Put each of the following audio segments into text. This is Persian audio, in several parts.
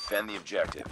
Defend the objective.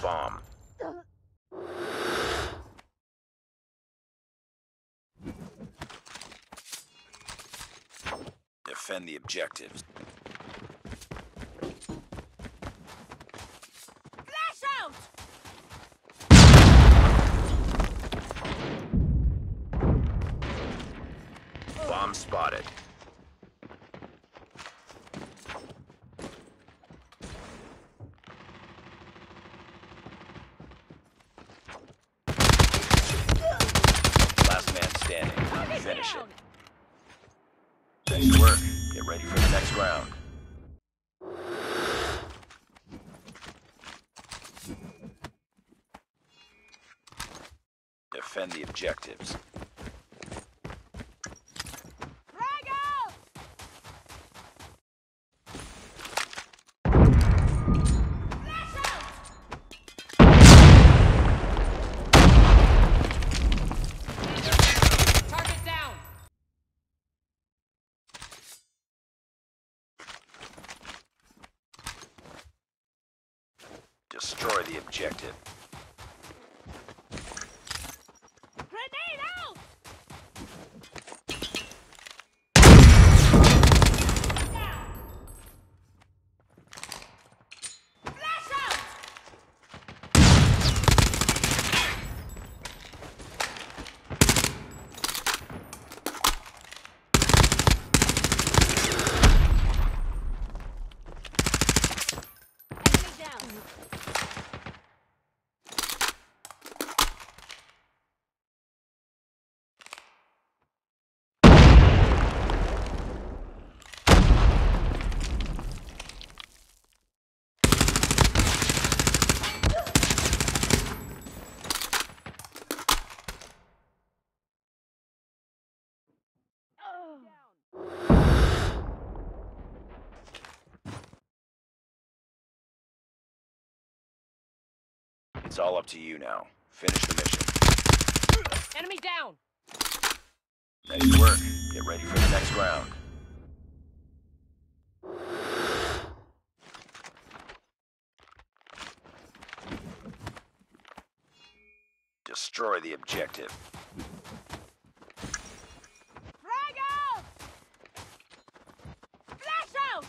Bomb. Defend the objectives. Flash out! Bomb spotted. Finish it. Nice work. Get ready for the next round. Defend the objectives. Destroy the objective. Grenade out! Flash out! Enemy down. It's all up to you now. Finish the mission. Enemy down! Nice work. Get ready for the next round. Destroy the objective. Frag out! Flash out!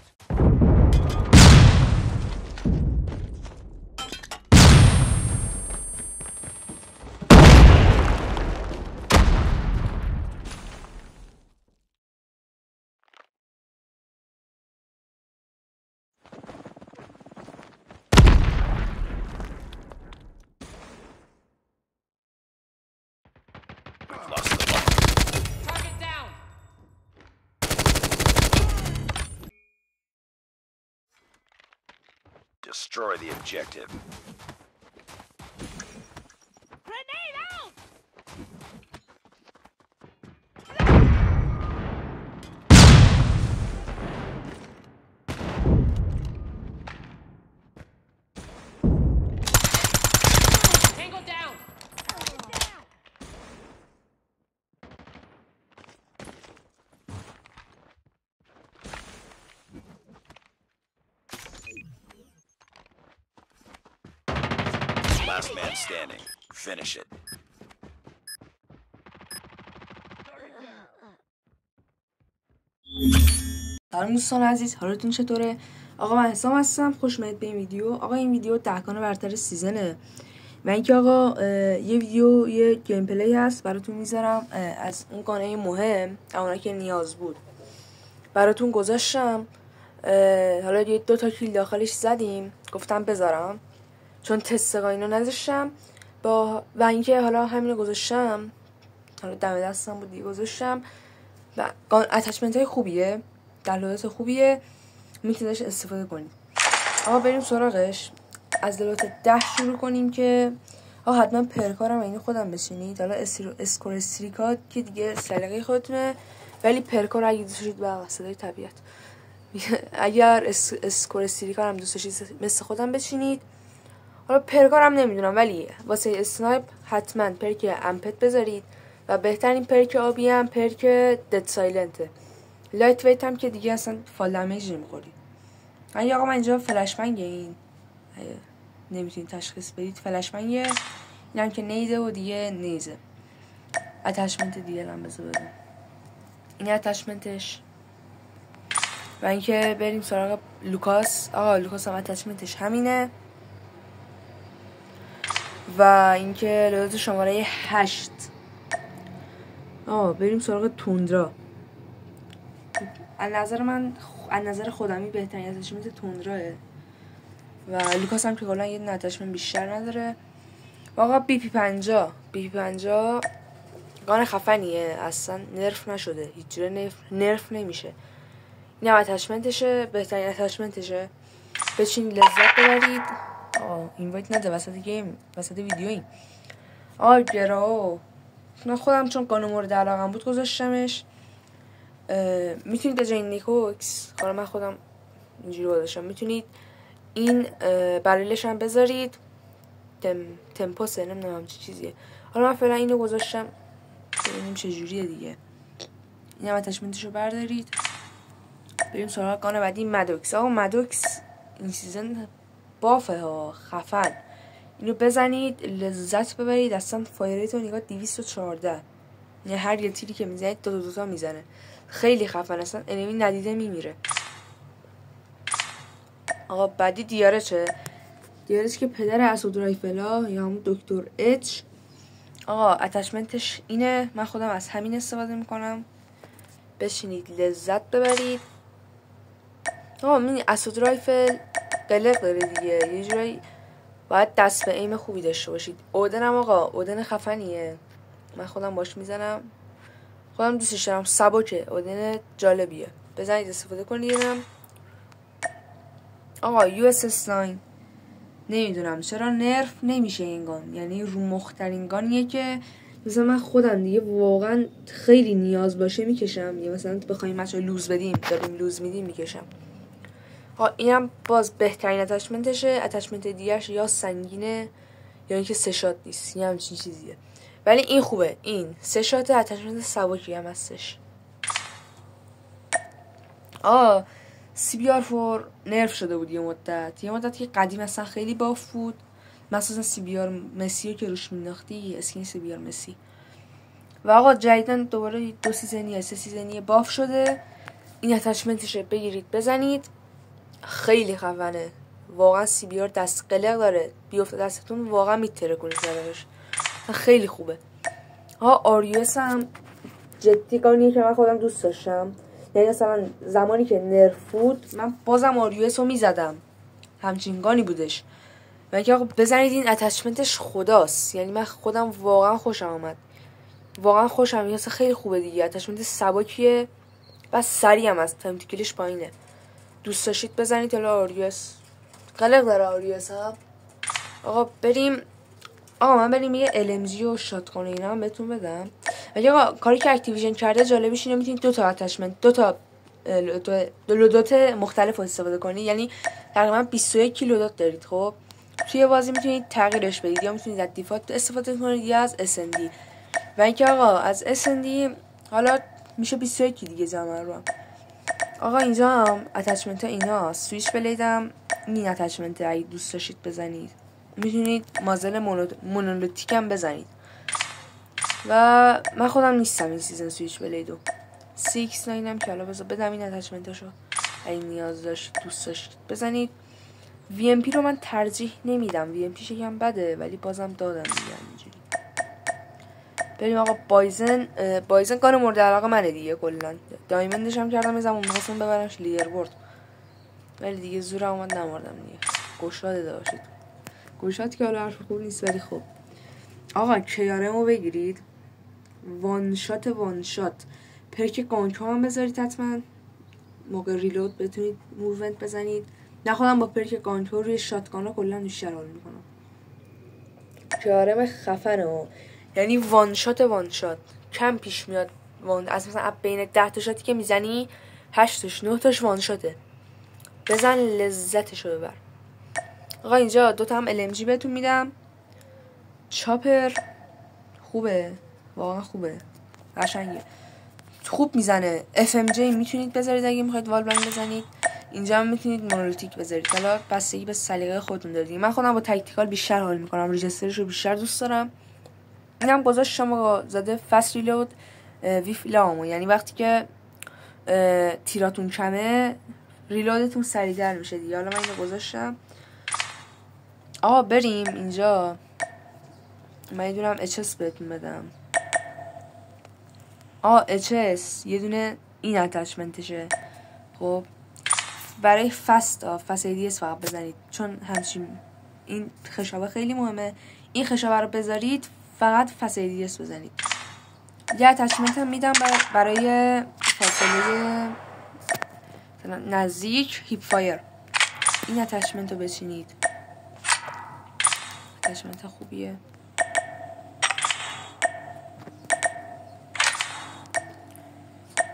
We've lost the ball. Target down! Destroy the objective. Grenade out! Tango down! Last man standing. Finish it. سلام دوستان عزیز، حالتون چطوره؟ آقا من حسام هستم. خوش اومدید به این ویدیو. آقا این ویدیو دهکان برتر سیزنه و اینکه آقا یه گیم پلی هست براتون میذارم از اون قانع مهم اونایی که نیاز بود براتون گذاشتم. حالا 2 تا کیل داخلش زدیم گفتم بذارم چون تست اینو نذاشتم و اینکه حالا همینو گذاشتم، حالا دم دستم بود دیگه گذاشتم و اتچمنت های خوبیه، دلالات خوبیه، میتونیش استفاده کنید. آقا بریم سراغش. از دلالات 10 شروع کنیم که آقا حتما پرکارم اینو خودم بچینید. حالا اسکور استریکات که دیگه سلیقه خودتونه، ولی پرکار اگه دوست داشتید با صدای طبیعت اگر اسکور استریکار هم دوست داشتید مثل خودم بچینید. حالا پرکارم نمیدونم، ولی واسه اسنایپ حتما پرک امپت بذارید و بهترین پرک آبی هم پرک دد سایلنته. لایت ویت هم که دیگه اصلا فال دمیج نمیخورید. آقا من اینجا فلشبنگ، این نمیتونید تشخیص بدید فلشبنگه، اینم که نیزه و دیگه نیزه. اتچمنت دیگه هم بذار بدم، این اتچمنتش. و اینکه بریم سراغ لوکاس. آقا لوکاس هم اتچمنتش همینه. و اینکه لوکاس شماره 8. بریم سراغ توندرا. از نظر خودمی بهترین اتچمنت توندراه و لوکاس هم که کلا یه اتچمنت بیشتر نداره. آقا بی پی 50 گان خفنیه، اصلا نرف نشده، هیچ جوره نرف نمیشه. این هم اتچمنتشه، بهترین اتچمنتشه. بچین لذت ببرید. اینوایت نده وسط گیم، وسط ویدیو. این گراو من خودم چون گان مورد علاقم بود گذاشتمش. میتونید به جای نیکوکس، حالا من خودم اینجوری گذاشتم، میتونید این بریلش هم بذارید. تمپوسه، نمیدونم چه چیزیه. حالا من فعلا اینو گذاشتم ببینیم چه جوریه دیگه. این هم اتچمنتشو بردارید. بریم سراغ گان بعدی، مدوکس. آقا مدوکس این سیزن بافه ها، خفن. اینو بزنید لذت ببرید. اصلا فایر ریت رو نگاه 214، یعنی هر یه تیری که میزنید دو تا میزنه. خیلی خفن، اصلا انمی ندیده میمیره. آقا بعدی دیارچه که پدر اسود رایفلا یا همون دکتر اچ. آقا اتچمنتش اینه، من خودم از همین استفاده میکنم. بشینید لذت ببرید. آقا من اسود رایفل قلق داره دیگه، یه جورایی باید دست به ایم خوبی داشته باشید. اودنم آقا اودن خفنیه، من خودم باش میزنم، خودم دوستش دارم، سبکه، اودن جالبیه، بزنید استفاده کنید. آقا یو اس اس 9 نمیدونم چرا نرف نمیشه این گان، یعنی رو مخترین گانیه که مثلا من خودم دیگه واقعا خیلی نیاز باشه میکشم، یا مثلا بخوایم بچه‌ها لوز بدیم، داریم لوز میدیم میکشم. اینم باز بهترین اتچمنتشه. اتچمنت دیگه‌اش یا سنگینه یا اینکه سه شات نیست، یه همچین چیزیه، ولی این خوبه. این سه شات اتچمنت سبکی هم هستش. CBR4 نرف شده بود یه مدت که قدیم اصلا خیلی باف بود، مثلا CBR مسی که روش مینداختی، اسکین CBR مسی. و آقا جدیدن دوباره 2 سیزنی یا 3 سیزنی باف شده. این اتچمنتشه، بگیرید بزنید، خیلی خفنه واقعا. CBR دست قلق داره، بیفته دستتون واقعا میتره کنید سرش، خیلی خوبه. RUS هم جدی گانیه که من خودم دوست داشتم، یعنی مثلا زمانی که نرف بود من بازم RUS رو میزدم، همچین گانی بودش. و اینکه آقا بزنید این اتچمنتش خداست، یعنی من خودم واقعا خوشم آمد، واقعا خوشم میاد، خیلی خوبه دیگه. اتچمنت سبکیه و سریع هم از تایم تو کلیش پایینه، دوست داشتید بزنید. حالا RUS قلق داره RUS ها. آقا بریم یه LMG و شاتگان اینا هم بهتون بدم. ولی آقا کاری که اکتیویژن کرده جالبش اینه میتونید 2 تا اتچمنت، 2 تا لودات مختلف استفاده کنید، یعنی تقریبا 21 کیلو دات دارید. خب توی بازی میتونید تغییرش بدید، یا میتونید از دیفالت استفاده کنید یا از SND. و اینکه آقا از SND حالا میشه 21 دیگه جمع رو. آقا اینجا هم اتچمنت ها اینا، سویچ بلیدم این اتچمنت اگه دوست داشتید بزنید، میتونید مازل مونولیتیک هم بزنید. و من خودم نیستم این سیزن سویچ بلیدو. 6 هم که حالا بذار بدم این اتچمنتاشو، اگه نیاز داشتید دوست داشتید بزنید. VMP رو من ترجیح نمیدم، VMP شکم بده، ولی بازم دادم دیگه اینجوری. بریم آقا بایزن گان مورد علاقه منه دیگه، کلا دایمندش هم کردم، یه زمان می‌خواستم ببرمش لیدر بورد، ولی دیگه زورم اومد نمردم دیگه. گشاد داشتید. گشاد که حالا حرف خوب نیست ولی خب آقا کیارمو بگیرید، وان شات پرک گانکا هم بذارید حتما، موقع ریلود بتونید موومنت بزنید. نه خودم با پرک گانکا روی شاتگانا کلا بیشتر حال میکنم. کیارم خفنه، یعنی وان شات کم پیش میاد از مثلا بین 10 تا شاتی که میزنی 8 تاش 9 تاش وان شاته. بزن لذتشو ببر. آقا اینجا 2 تا هم LMG بهتون میدم. چاپر خوبه، واقعا خوبه، قشنگه، خوب میزنه. FMJ میتونید بذارید اگه میخواید وال بلنگ بزنید. اینجا هم میتونید مونولیتیک بذارید، حالا بستگی به سلیقه خودتون دارید. من خودم با تاکتیکال بیشتر حال میکنم، ریجسترش رو بیشتر دوست دارم. اینم گذاشتم آقا زده فست ریلود ویف لامو، یعنی وقتی که تیراتون کمه ریلودتون سریعتر میشه دیگه. حالا من اینو گذاشتم. آقا بریم اینجا، من یه دونم HS بهتون بدم. HS یه دونه این اتچمنتشه. خب برای فست ADS فقط بزنید، چون همچین این خشابه خیلی مهمه. این خشابه رو بذارید فقط فست ADS بزنید. یه اتچمنت هم میدم برای فاصله نزدیک هیپ فایر. این اتچمنت رو بچینید، اتچمنت خوبیه.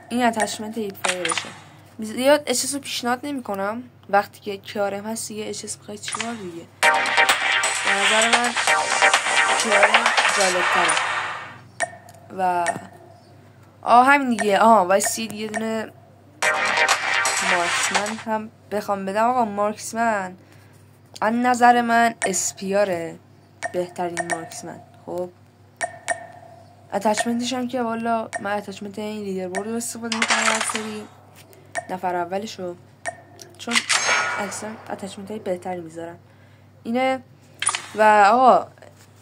این اتچمنت هیپ فایرشه. زیاد اچس رو پیشنهاد نمی کنم وقتی که کیارم هست دیگه. اچس بخواید چیکار دیگه؟ به نظر من کیارم جالب‌تره و همین دیگه. وایسید یه دونه مارکسمن هم بخوام بدم. آقا مارکسمن از نظر من اسپیاره بهترین مارکسمن. خب اتچمنتش هم که والا من اتچمنت این لیدر بورد رو استفاده میکنم هر سری نفر اولشو، چون اکثر اتچمنت های بهتری میذارم اینه. و آقا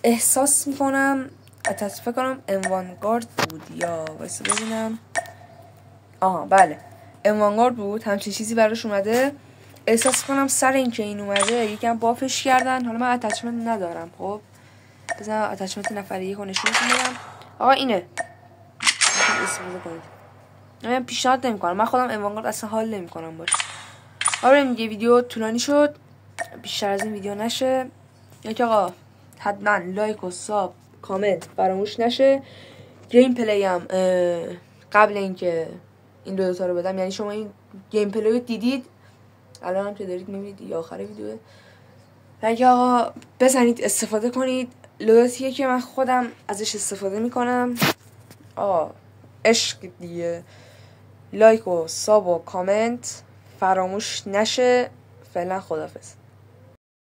احساس میکنم فکر کنم اموانگارد بود یا واسه ببینم. بله اموانگارد بود، همچین چیزی براش اومده. احساس کنم سر این که این اومده یکم بافش کردن. حالا من اتچمنت ندارم. خب بزنم اتچمنت نفر یک رو نشونتون بدم. آقا اینه استفاده کنید. من پیشنهاد نمی‌کنم، من خودم اموانگارد اصلا حال نمی‌کنم باشه. آره دیگه ویدیو طولانی شد، بیشتر از این ویدیو نشه. یعنی آقا حتما لایک و ساب کامنت فراموش نشه. گیم پلی هم قبل اینکه این دو تا رو بدم، یعنی شما این گیم پلی رو دیدید الان هم که دارید می‌بینید یا آخر ویدیو، یعنی آقا بزنید استفاده کنید. لوداتیه که من خودم ازش استفاده میکنم. عشق دیگه. لایک و ساب و کامنت فراموش نشه. فعلا خداحافظ.